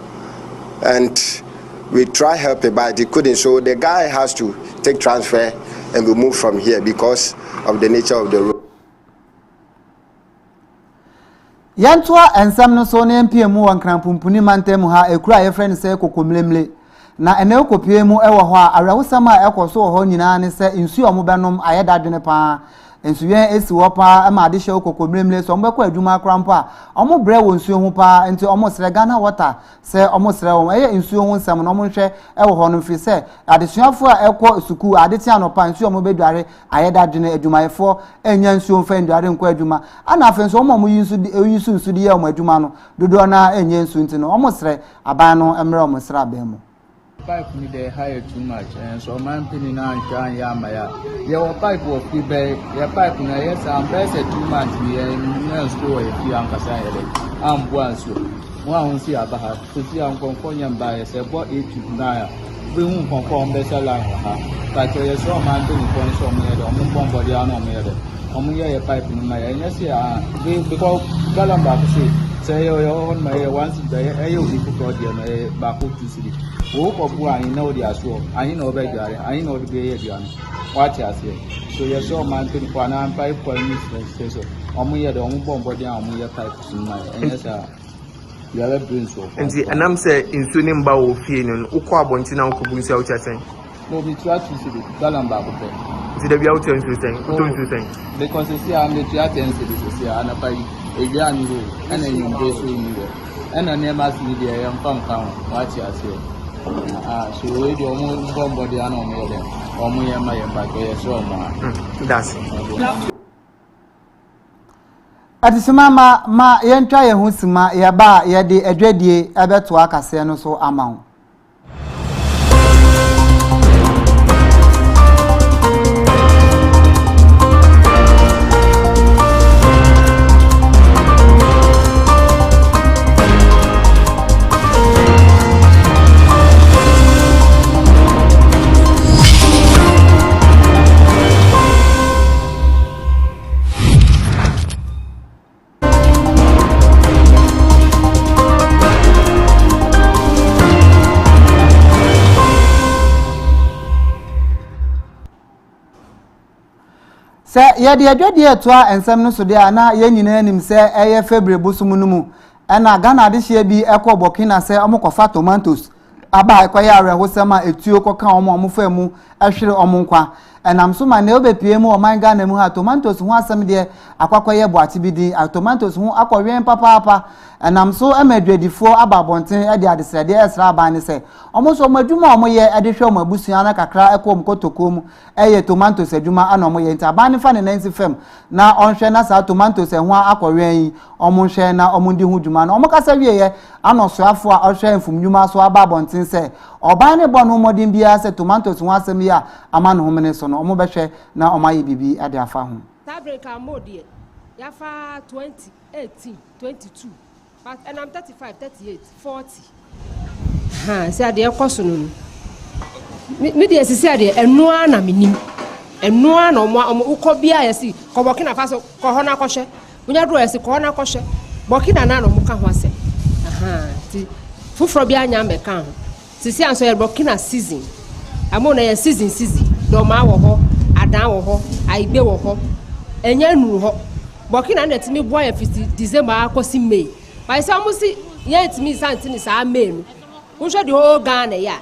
and we tried helping, but he couldn't. So the guy has to take transfer and be moved from here because of the nature of the road. Yantua ensam no so ne MPM wan krampumpuni mantem ha ekura ye friend say kokomlemle na ene okopie mu ewo ho a awrawosama ekoso ho nyina ne se nsu omobenom ayedadwene pa nsuyen esi wo pa ma ade hye kokomlemle so mbekọ adwuma krampo a omo bre wo nsu ho pa enti omo sere Ghana water se omo sere wo eye nsu ho nsam no omo hwe ewo ho no fi se adesuafo a ekọ suku adetia no pa nsu omo bedware ayedadwene adwumayefo enya nsu ho fa ndware nkọ adwuma ana afenso omo yisu nsu di ye omo adwuma no dodo na enye nsu nti no omo sere aban no emre omo sere aban mu pipe ni dey high too much and so man pin na nkan ya maya your pipe of be your pipe na yes am best 2 months we na store e fi ankasa hele am bo anso mo ahun si abaha so si an konkon yam ba yes e bo 829 we hu konkon be sala ha ka to yes so man pin kon so mo ye do mo bon body ana mo ye do omo ye pipe ni maya yes ya because galamba ko say yo on my once be e yo bi ko dia na ba ko tu siri wo ko bu ayin na odi aso ayin na obe jare ayin na odi be ye dia no watch as here so yes so man tin kwa na pipe kwa ni so omo ye do omo bombo dia omo ye pipe sun na enyesa ya le brain so nti anam say insu ni mba wo fie no ukọ abonti na ukọ bu nsi awo chasen no bi try to see the galamba ko pe nti da bia wo chen so sen ko to nsu sen because see am the try to see the see ana pai eja ni ho ana yin be so ni ho ana ne ma si dia yam fam kan watch as here so we do omo bombo dia na omo ye omo ye ma ye ba ko ye so omo that's Atisima ma yentwa ye hu sima ye ba ye de adwadie ebeto akase no so amawo se ye de adwade etoa ensem no so de ana ye nyina anim se eye February bosumu mu na Ghana de hye bi ekọ Burkina se omokofa tomatoes aba ekoya arehosema etuo koka omo fa mu ehwere omo nkwa enam so ma na obepie mu oman Ghana mu ha tomatoes ho asem de akwakoye boate bi di tomatoes ho akọwen papa enam so emedwadifo ababonten e de adesrede esra aban ne se omo so madwuma omo ye e de hwe omo abusuan na kakra ekom kotokom eye tomatoes adwuma ana omo ye ntaban fa ne nansi fam na onhwe na sa tomatoes ho akọwen yi omo hwe na omo ndi hu dwuma na omo kasa wie ye anosoafo a ohwe mfumdwuma so ababonten se oban ne bo no modin bia se tomatoes ho asem ya ama no homene so no omo behwe na omaye bibi ade afa ho Tabreka modie yafa 2018 22 but and I'm 35 38 40 say ade ekoso no me de sisi ade enua na menim enua na omo ukobia yesi ko Burkina Faso ko ho na kohwe munya do yesi ko na kohwe Burkina na no muka ho ase ti fufro bia nya meka ho sisi anso ye Burkina season amo na ye season do ma wo ho adan wo ho aibe wo ho enya nu ho Burkina na timi boy e fiti December akosi May by say almost ye timi santini sa May no wo hwe de ho Ghana ya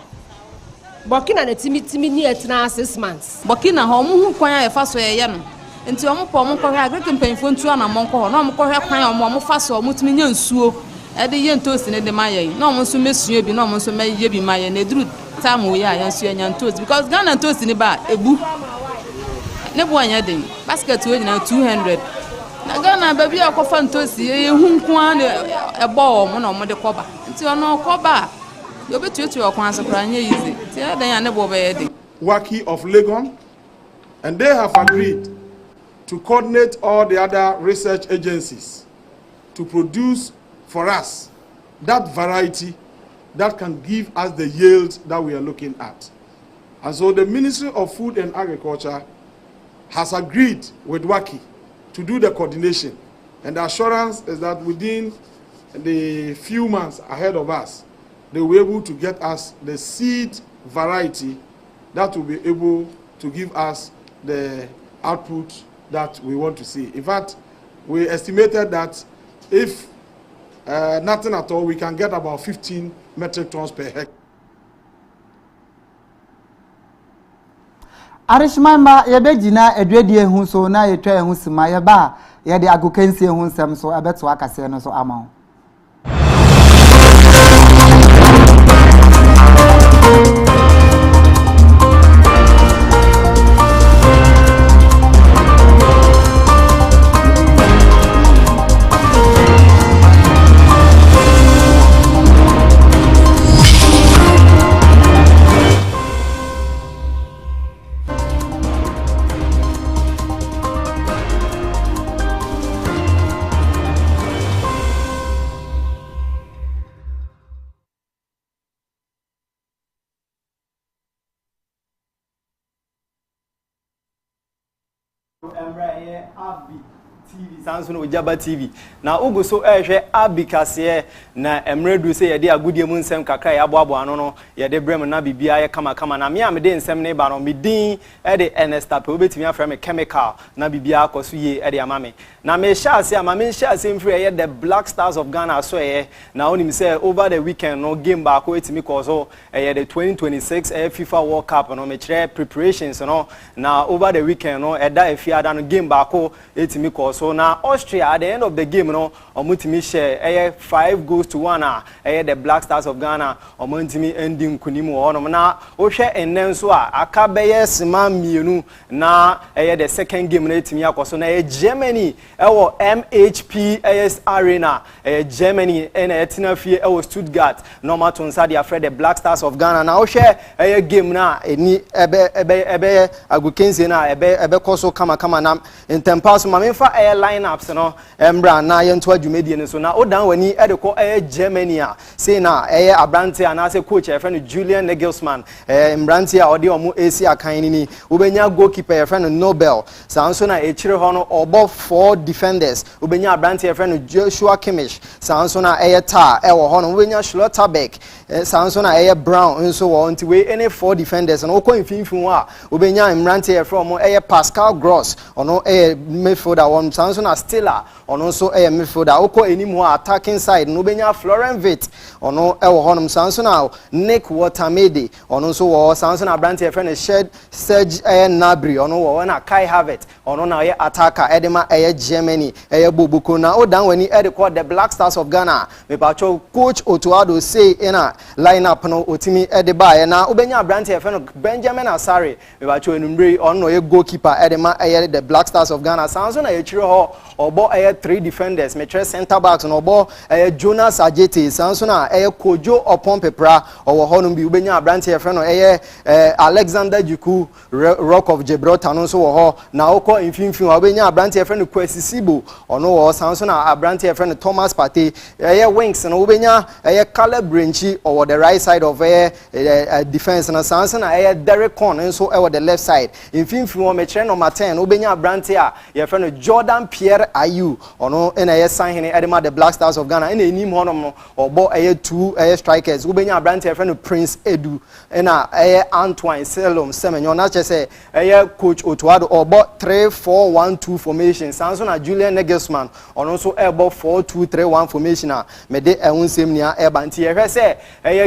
Burkina na timi ni etna 6 months Burkina ho mu hu kwan ya fa so ye no nti omo po omo kohwe agreke mpanfo ntu ana mo nko ho na omo kohwe kwan omo fa so omo timi nya nsuo e de ye ntosi ne de maye na omo nso mesuo bi na omo nso meye bi maye na eduru time wo ya nsuo nya ntosi because Ghana ntosi ne ba ebu ne bo anya den basket wo nyina 200 na Ghana ba bi akofa ntosi ye hu nko an ebo omo na omo de koba nti ono koba yo betuetu okwan asokra nya yizi ti ya den ya ne bo be ye den Waki of Legon, and they have agreed to coordinate all the other research agencies to produce for us that variety that can give us the yield that we are looking at. And so the Ministry of Food and Agriculture has agreed with Waki to do the coordination. And the assurance is that within the few months ahead of us, they will be able to get us the seed variety that will be able to give us the output that we want to see. In fact, we estimated that If nothing at all, we can get about 15 metric tons per hectare. Arishmamba yebegina edwedie hu so na yetwa hu sima yeba ye de agokansie hu nsem so abeto akase no so ama. Aby TV sanso no Ojaba TV na ugu so ehwe Aby Kase na emredu se yede agudie mu nsem kakra ya boabo ano no yede brem na bibia ye kama na me amede nsem ne ba no medin e de enestape obetimi afra me chemical na bibia akoso ye e de amame na me sha ase amame sha ase mfiri ye the Black Stars of Ghana so ye na onim say over the weekend no game ba ko etimi koso ye the 2026 FIFA World Cup no me kire preparations no na over the weekend no e da efiada no game ba ko etimi koso so now Austria at the end of the game, no, Omutimi share 5-1 the Black Stars of Ghana, Omutimi ending Kunimu or now Osha and Nenswa, Akabeye Simam Mienu, now the second game Timia so na Germany, our MHPAS Arena, Germany and Etina Fie Stuttgart, Norma Tonsadi afraid the Black Stars of Ghana. Now share a game na ni ebe agukenzi na ebe koso kama na in tempaso mamenfa lineups no embra na yento adwumedie so na odan wani edeko Germany a say na abrante ana say coach e friend Julian Nagelsmann embrante a ode omo AC akan ni ubenya goalkeeper e friend Nobel sanso na echire ho no obo 4 defenders ubenya abrante e friend Joshua Kimmich sanso na ta wo ho no ubenya Schlotterbeck sanso na Brown nso wo nti we any 4 defenders no ko infimfin a ubenya embrante e from Pascal Gross ono midfielder one sanso na Stella ono so midfielder oko enimu attacking side no benya Florent Vit ono wo honum sanso na Nick Watermede ono so wo sanso na brand e friend Serge Gnabry ono wo na Kai Havertz ono na attacker edema Germany bobuko na odan wani call the Black Stars of Ghana me pacho coach Otuado say ina lineup no otimi edeba na obenya brand e friend Benjamin Asare me pacho enumbre ono goalkeeper edema the Black Stars of Ghana sanso na ho obo 3 defenders metre center backs no obo Jonas Ajete sanso na Kojo Opompepra owo honum bi ubenya abrante e no Alexander Juku Rock of Gibraltar no so wo ho na okọ infimfin ubenya abrante e no Kwesi Sibo ono wo sanso na abrante e no Thomas Partey wings no ubenya Caleb Brenchi over the right side of defense na sanso na Derek Con so over the left side infimfin wo metre number 10 ubenya abrante a ye no Jordan Pierre Ayew ono na sign hene edema the Black Stars of Ghana na enim honom no obo 2 strikers ubenya abrante e friend Prince Edu na Antoine Selom Semenyo na chese coach Otuado obo 3-4-1-2 formation sanso na Julian Nagelsmann ono so ebo 4-2-3-1 formation a mede ehunsem nia banti ye hwese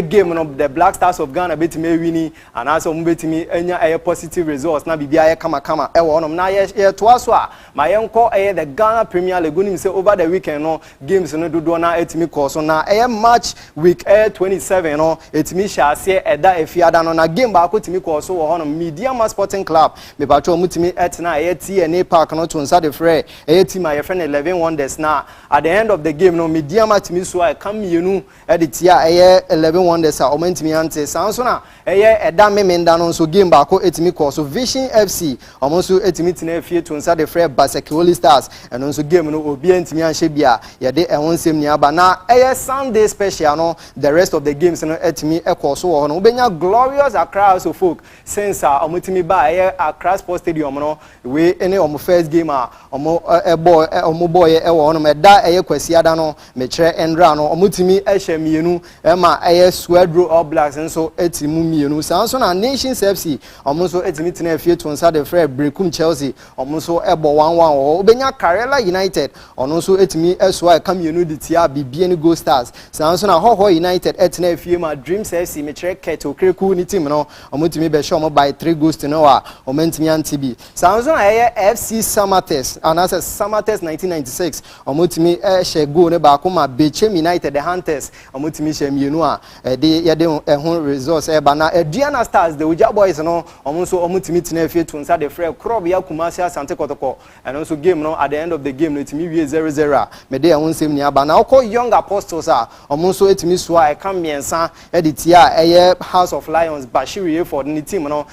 game no the Black Stars of Ghana betime wini anaso mo betime enya positive results na bibia kama ewo onom na ye toaso a ma yenko the Ghana Premier League unim say over the weekend no games no dodo na etimi course na match week 27 no etimi shase eda efiada no na game ba ko timi course wo hono Media Sporting Club me ba cho mutimi etna TNA Park no to nsa de frɛ team a friend 11 Wonders na at the end of the game no Media matimi so a kam yenu de tia 11 Wonders a omantimi ante sanso na eda memenda no so game ba ko etimi course Vision FC omonso etimi tina efie to nsa de frɛ Basekoli Stars and also game no obi antimi anhye bia ye de ehonsem ni aba na Sunday special no the rest of the games no etimi ekoso wo no ubenya Glorious Accra House of Folk since omutimi ba Accra Sports Stadium no we any first game omo boy wo no meda Kwesi Ada no me kire Endra no omutimi ehye mienu ma Squadron All Blacks nso etimu mienu sanso na Nations FC omo so etimi tina afie to nsa de frɛ Brekum Chelsea omo so ebo 1-1 ubenya Karela United ono nso etimi eso aka mienu de tia bibie ni Go Stars san so na Hoho United etna efie ma Dreams FC me chere ket okreku ni team no omotimi be show mo by 3 goals to no a omentimi antibi san so na FC Samates anasa Samates 1996 omotimi she goal ne ba ko ma Bechem United the Hunters omotimi she mienu a de ye de ehun results ba na Diana Stars the Uja Boys no omonso omotimi tena efie to nsa de frɛ Krob ya Kumasi Asante Kotoko and also game no at the end of the game no timi wie 0-0 me de ehun sem ni aba na okɔ Young Apostles a omonso etimi so a eka miensa editia eye House of Lions Bashiri for the team no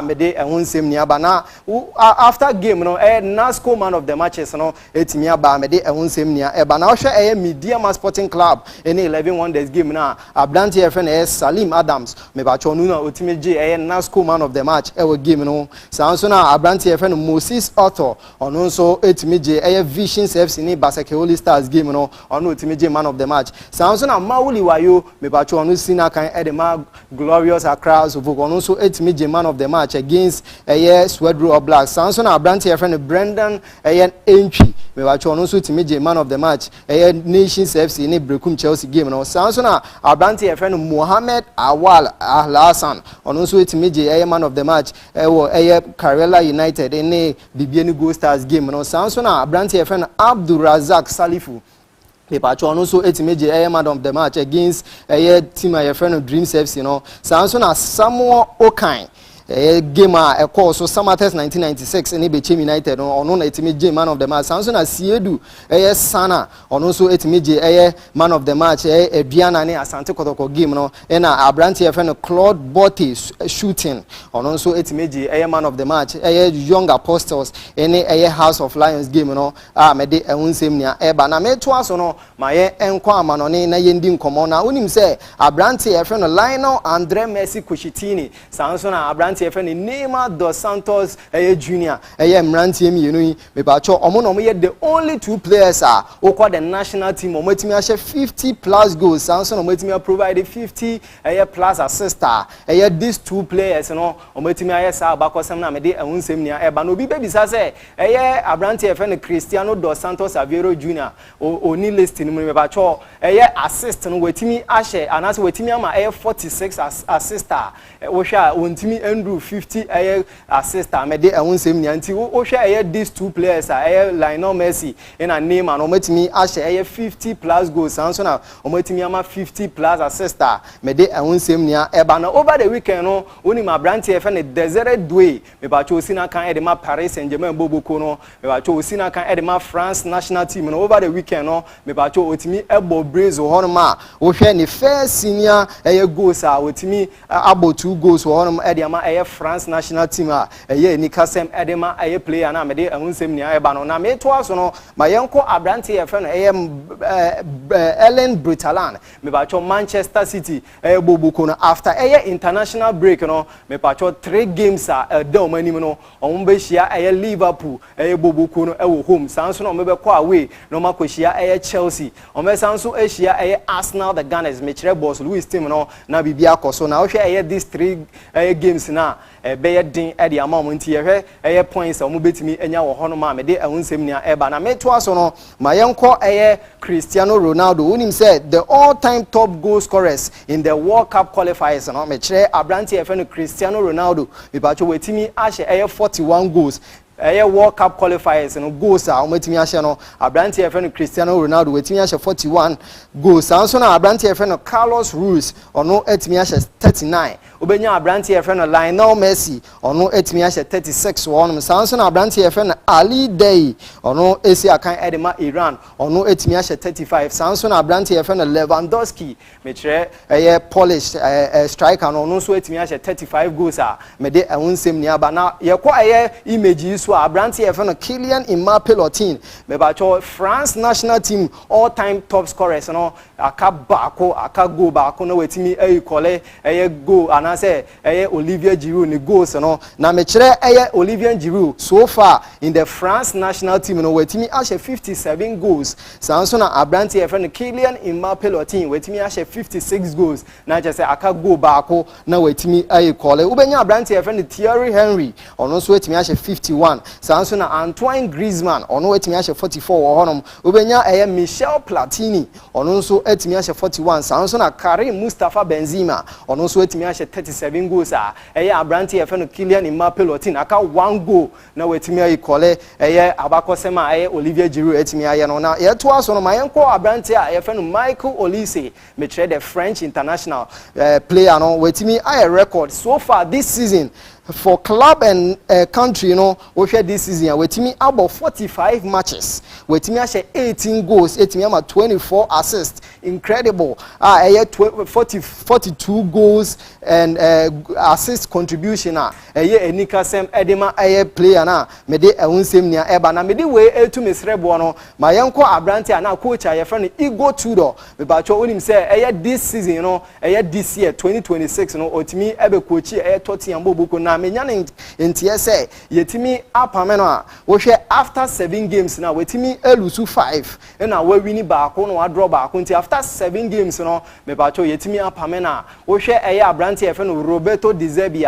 me de ehun sem ni aba na after game no NASCO man of the matches no etimi aba me de ehun sem ni aba na ohwe Media Sporting Club in 11 wonders game na Abdante FN Salim Adams me ba cho nu na otimi je NASCO man of the match we game no sanso na Abdante FN Moses Otto ono nso etimi je Visions FC ni Basake Holy Stars game no ono otimi je man of the match sanso na Mawuli Wayo me ba cho onu sina kan edema Glorious Accra so ono nso etimi je man of the match against Swedro Blacks sanso na Abdante FN Brendan Entry me ba cho onu nso etimi je man of the match Nations FC ni Brekum Chelsea game no sanso na Abdante FN Mohamed Awal Hassan ono nso etimi je man of the match Karela United in Bibiani Go Stars game no sanso na Abdante FN Abdul Razak Salifu Pepacho no so etimeje man of the match against team friend Dreams FC no sanso na Samuel Okan game a course so Samates 1996 in Bechem United ono na etimeje man of the match sanso na Siedu Sana ono so etimeje man of the match Diana ne Asante Kotoko game no na Abranti FN Claude Botte shooting ono so etimeje man of the match Young Apostles in House of Lions game no me de ehun nia eba na me to aso no ma enkwa amanone na yendi nkomo na unim se Abranti FN Lionel Andre Messi Kushitini sanso na Abranti FN Neymar dos Santos junior mrantie mi yenu me ba cho omo no ye the only 2 players who call the national team omatimi a 50 plus goals sanso no omatimi provide 50 plus assist these 2 players no omatimi a sa abakosem na me de ehun nia eba no bi bebisa se Abranti FN Cristiano dos Santos Aveiro junior oni list ni me ba cho assist no wetimi ahye anase wetimi ama 46 assist wo hwa wontimi Andrew 50 assist me de ehun sem nia nti wo hwa these 2 players Lionel Messi and Neymar no matimi ahye 50 plus goals sanso na omatimi ama 50 plus assist me de ehun sem nia eba na over the weekend no oni ma Abranti FN Desire Doué me ba cho sina kan de ma Paris Saint-Germain boboko no me ba cho sina kan de ma France national team no over the weekend no me ba cho otimi ebo brace ho no ma wo hwe ni first senior goals otimi abo 2 goals ho no de ma France national team ni kasem de ma player na me de ehun sem nia eba no na me to aso no ma yenko Abranti FN Ellen Brutalan me ba cho Manchester City boboko no after international break no me ba cho 3 games de o mani no on be hia Liverpool boboko no wo home sanso no me be kwa away no ma ko hia Chelsea on me sanso hia Arsenal the Gunners me kire boss Louis team no na bibia akoso na wo hwe these 3 games na be din de amount nti ye points o mo betimi enya wo hono ma me de ehun sem nia eba na me to aso no ma yenko Cristiano Ronaldo unim said the all-time top goal scorers in the World Cup qualifiers no me kire Abranti FN Cristiano Ronaldo me ba cho wetimi ahye 41 goals World Cup qualifiers no goals omatimi ahye no Abranti FN Cristiano Ronaldo wetimi ahye 41 goals sanso na Abranti FN Carlos Ruiz ono etimi ahye 39 obenya Abranti FN Lionel Messi ono etimi ahye 36 won sanso na Abranti FN Ali Day ono esi akan edema Iran ono etimi ahye 35 sanso na Abranti FN Lewandowski metre Polish striker no ono so etimi ahye 35 goals me de ehun ni aba na yekọ image so Abranti FN Kylian Mbappé me ba cho France national team all time top scorers no aka go baako na wetimi kole goal anase Olivier Giroud ni goals no na me kire Olivier Giroud so far in the France national team no wetimi ahye 57 goals sanso na Abranti FN Kylian Mbappé wetimi ahye 56 goals na je say aka go baako na wetimi kole ubenya Abranti FN Thierry Henry ono so wetimi ahye 51 41 sanso na Antoine Griezmann ono etimi ahye 44 wo honom obenya Michel Platini ono nso etimi ahye 41 sanso na Karim Mustafa Benzema ono nso etimi ahye 37 goals a Abranti efe no Kylian Mbappe lotin aka 1 goal na wetimi ayikole abakosema Olivier Giroud etimi aye no na yeto aso no mayenko Abranti a efe no Michael Olise me trade the French international player no wetimi aye record so far this season for club and country, we share this season. We team about 45 matches. We team share 18 goals. We team 24 assists. Incredible. 42 goals and assist contribution. Enika sem edema player na. Mede unsem nia eba na mede we to misrebo no. Mayanko Abranti na coach aye friend Igor Tudor. Me ba cho unim say this season this year 2026 otimi ebe coach Tottenham Bobo na menyane ntie say yetimi apame no a wo hwe after 7 games na wetimi elusu 5 na we wini baako no draw baako nti after 7 games no me ba cho yetimi apame na wo hwe Abranti efe no Roberto De Zerbi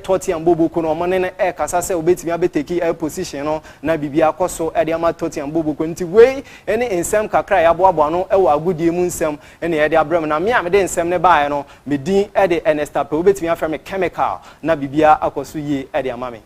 Tottenham Bobo no mo ne kasa say obetimi abeteki position no na bibia koso de ama Tottenham Bobo nti we ene ensem kakra ya boabo no wo agudie mu nsem ene de abrem na me a me de nsem ne baaye no me din de Ernesta pe obetimi afra me chemical na bibia akoso ye ede amame.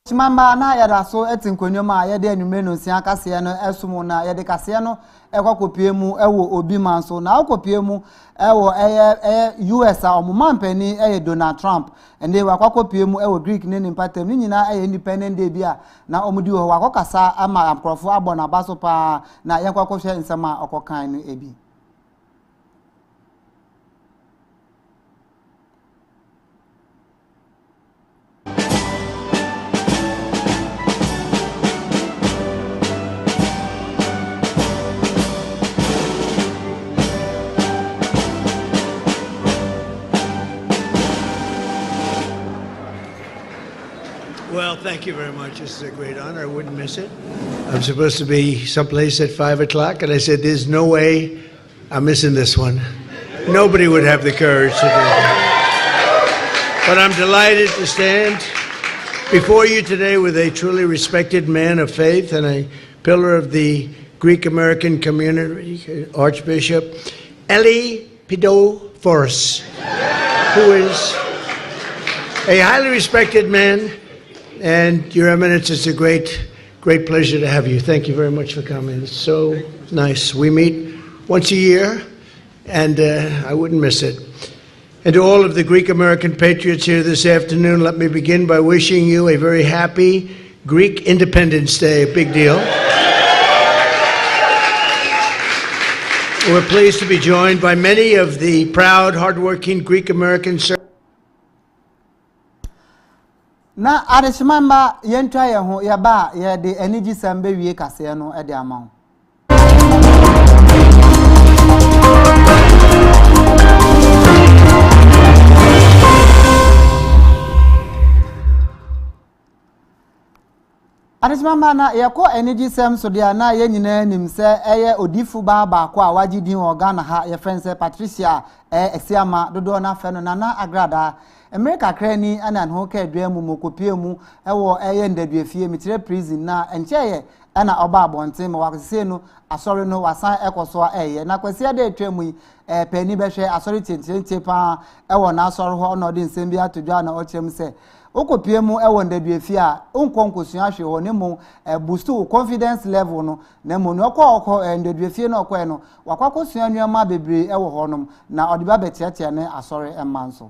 Chimamba na yada so etinkonwoma yede anumre no nsia kase no esumu na yede kase no ekokopie mu ewo obi manso na okopie mu ewo US a omumampani Donald Trump ende wakokopie mu ewo Greek ne nimpatem ni nyina independent day bia na omudi ho wakokasa ama amkrofo abona baso pa na yakokoshe nsema okokan no ebi. Well, thank you very much. This is a great honor. I wouldn't miss it. I'm supposed to be someplace at 5 o'clock, and I said, there's no way I'm missing this one. Nobody would have the courage to do that. But I'm delighted to stand before you today with a truly respected man of faith and a pillar of the Greek American community, Archbishop Aby Kase3, who is a highly respected man. And Your Eminence, it's a great pleasure to have you. Thank you very much for coming. It's so nice. We meet once a year, and I wouldn't miss it. And to all of the Greek American patriots here this afternoon, let me begin by wishing you a very happy Greek Independence Day. A big deal. We're pleased to be joined by many of the proud, hardworking Greek American na adeshimamba yentwa ye ho ya ba ye de eniji sambe wie kase no e de amawo adeshimamba na ye ko eniji sam so dia na ye nyina nim se eye odifu ba ko a wagidin organa ha ye friend Patricia Esiama dodo na fe no na agrada America krani ana ho ka adua mu mokopie mu ewo ndadua mitire prison na encheye ana oba abonten ma wakese no asori no wasan ekoso na kwase ade atwa mu pani behwe asori tentenche pa ewo na asori ho no de nsem bi atodwa na ochem se okopie mu ewo ndadua a onkonkosu ahwe ho ne mu boost confidence level no na mu no okọ ndadua no okọ no wakwakosu anuama bebre ewo ho nom na odiba betiatia ne asori emanso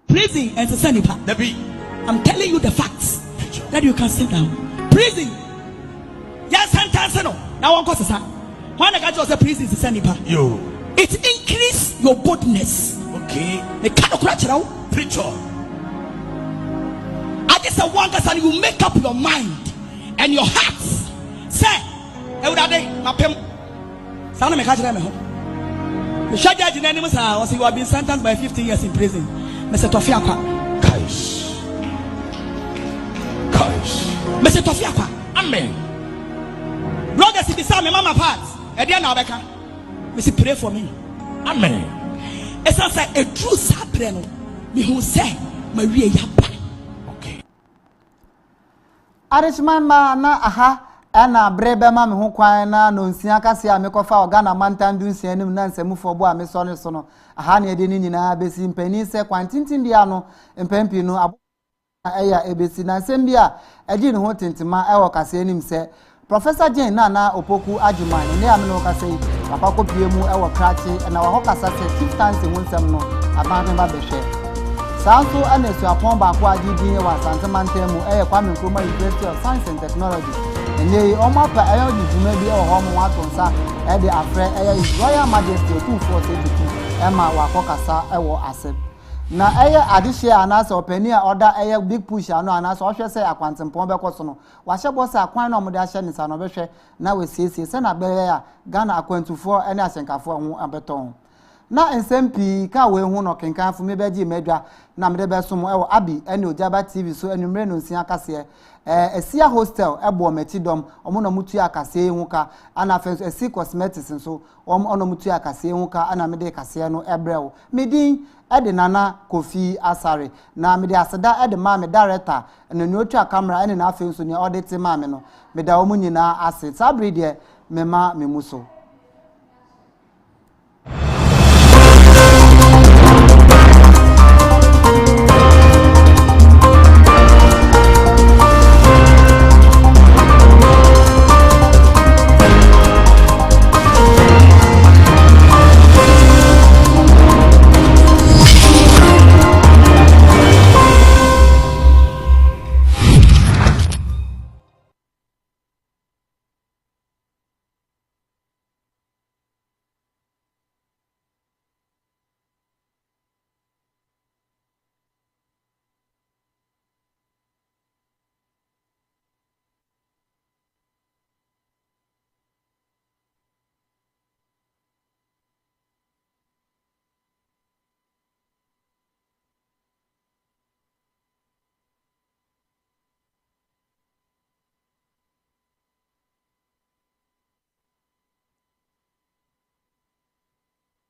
Prison and I'm telling you the facts that you can sit down. Prison Yes, sentence no. Now one cause sa. When I got you as a prison is senipa. Yo. It increase your boldness. Okay. The kind of crutch now. Preacher. I just want us and you make up your mind and your heart. Say, every my pim. Sana me catch them home. The judge in any was you have been sentenced by 15 years in prison. Mr. Tofiakwa. Kaish. Mr. Tofiakwa. Amen. Brothers, if you saw me mama parts, and then Abeka, Mr. Pray for me. Amen. It's also a true sabreno. Me who say Maria Yapa. Okay. Arishman ma na aha ena brebe ma me ho kwan na no nsia kase a me kofa Ghana mantan du nsia nim na nsemu fobo a me so ne so no aha na ede ni nyina besi mpani se kwantintin dia no mpampi no abo eya ebesi na nsem bia agi ne ho tintima ewo kase anim se Professor Jane na opoku ajumani ne ame no kase papa ko pie mu ewo krachi na wa ho kasa se 5 times ho nsem no aban ba behwe Sanso anesu apon ba kwa agidin wa santemantam mu Kwame Nkrumah University of Science and Technology enye omo pa ayo djuma bi o ho mo atonsa de afre Royal Majesty 2472 ema wa kokasa ewo asem na adihye anasa opani a order big push ano anasa ohwe se akwantempon be koso no wa hyebo se akwan no mo de ahye nisa no behwe na we siesie se na bele ya Ghana akwantufo ene asenkafo ho abeton na SMP ka we hu no kenkanfo me beji medwa na me de besom Abi ene Ojaba TV so enumre no nsia kase Esia hostel ebo metidom omo no mutu akase hu ka ana fenso Esi cosmetics so omo no mutu akase hu ka ana me de kase no ebrew medin ede nana Kofi Asare na me de aseda ede ma me director ene no twa camera ene na fenso ni audit ma me no me da omo nyina ase sabre de mema memuso